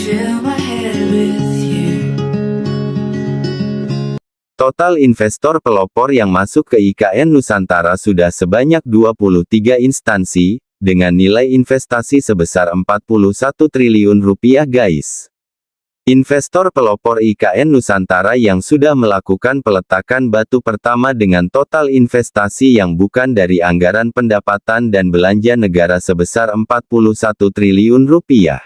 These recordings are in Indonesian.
fill my head with you. Total investor pelopor yang masuk ke IKN Nusantara sudah sebanyak 23 instansi, dengan nilai investasi sebesar 41 triliun rupiah guys. Investor pelopor IKN Nusantara yang sudah melakukan peletakan batu pertama dengan total investasi yang bukan dari anggaran pendapatan dan belanja negara sebesar 41 triliun rupiah.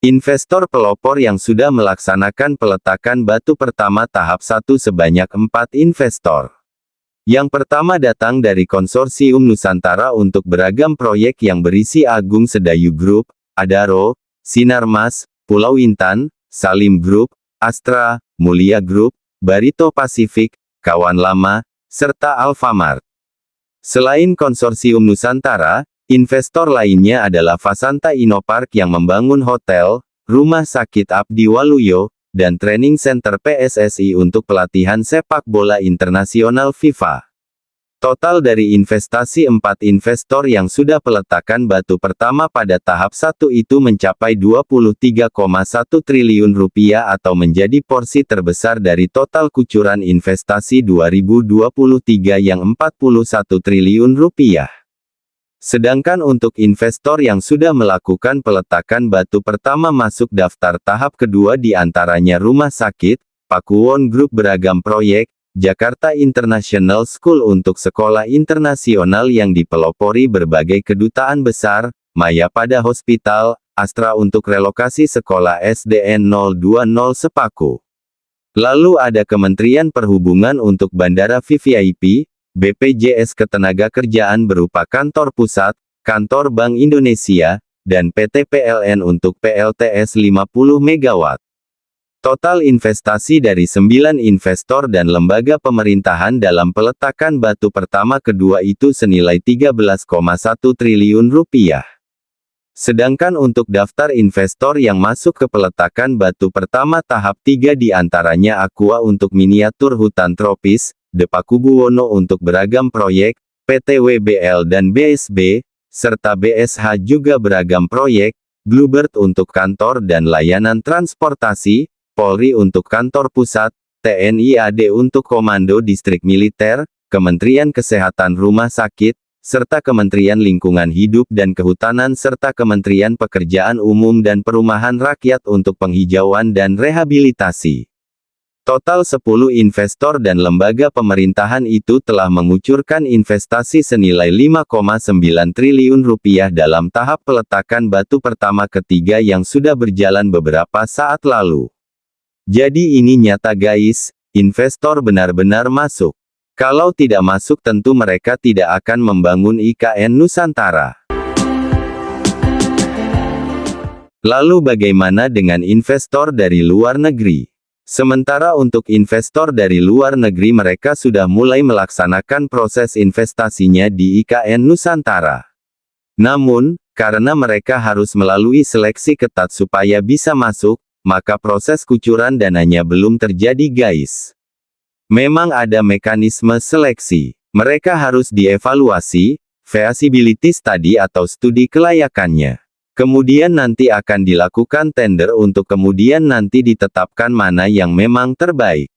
Investor pelopor yang sudah melaksanakan peletakan batu pertama tahap 1 sebanyak 4 investor. Yang pertama datang dari Konsorsium Nusantara untuk beragam proyek yang berisi Agung Sedayu Group, Adaro, Sinarmas, Pulau Intan, Salim Group, Astra, Mulia Group, Barito Pacific, Kawan Lama, serta Alfamart. Selain Konsorsium Nusantara, investor lainnya adalah Fasanta Inopark yang membangun hotel, rumah sakit Abdi Waluyo, dan training center PSSI untuk pelatihan sepak bola internasional FIFA. Total dari investasi 4 investor yang sudah peletakan batu pertama pada tahap 1 itu mencapai 23,1 triliun rupiah atau menjadi porsi terbesar dari total kucuran investasi 2023 yang 41 triliun rupiah. Sedangkan untuk investor yang sudah melakukan peletakan batu pertama masuk daftar tahap kedua diantaranya Rumah Sakit, Pakuwon Group beragam proyek, Jakarta International School untuk sekolah internasional yang dipelopori berbagai kedutaan besar, Mayapada Hospital, Astra untuk relokasi sekolah SDN 020 Sepaku. Lalu ada Kementerian Perhubungan untuk Bandara VVIP, BPJS Ketenagakerjaan berupa kantor pusat, kantor Bank Indonesia, dan PT PLN untuk PLTS 50 MW. Total investasi dari 9 investor dan lembaga pemerintahan dalam peletakan batu pertama kedua itu senilai 13,1 triliun rupiah. Sedangkan untuk daftar investor yang masuk ke peletakan batu pertama tahap 3 diantaranya Aqua untuk miniatur hutan tropis, Depakubuwono untuk beragam proyek, PT WBL dan BSB, serta BSH juga beragam proyek, Bluebird untuk kantor dan layanan transportasi, Polri untuk kantor pusat, TNI AD untuk komando distrik militer, Kementerian Kesehatan Rumah Sakit, serta Kementerian Lingkungan Hidup dan Kehutanan serta Kementerian Pekerjaan Umum dan Perumahan Rakyat untuk penghijauan dan rehabilitasi. Total 10 investor dan lembaga pemerintahan itu telah mengucurkan investasi senilai 5,9 triliun rupiah dalam tahap peletakan batu pertama ketiga yang sudah berjalan beberapa saat lalu. Jadi ini nyata guys, investor benar-benar masuk. Kalau tidak masuk tentu mereka tidak akan membangun IKN Nusantara. Lalu bagaimana dengan investor dari luar negeri? Sementara untuk investor dari luar negeri mereka sudah mulai melaksanakan proses investasinya di IKN Nusantara. Namun, karena mereka harus melalui seleksi ketat supaya bisa masuk, maka proses kucuran dananya belum terjadi guys. Memang ada mekanisme seleksi. Mereka harus dievaluasi, feasibility study atau studi kelayakannya. Kemudian nanti akan dilakukan tender untuk kemudian nanti ditetapkan mana yang memang terbaik.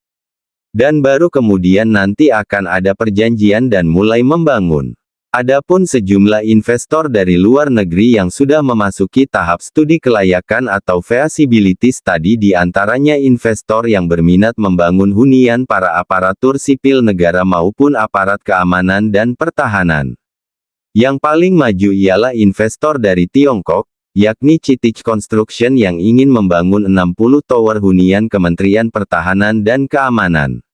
Dan baru kemudian nanti akan ada perjanjian dan mulai membangun. Adapun sejumlah investor dari luar negeri yang sudah memasuki tahap studi kelayakan atau feasibility study diantaranya investor yang berminat membangun hunian para aparatur sipil negara maupun aparat keamanan dan pertahanan. Yang paling maju ialah investor dari Tiongkok, yakni Citich Construction yang ingin membangun 60 tower hunian Kementerian Pertahanan dan Keamanan.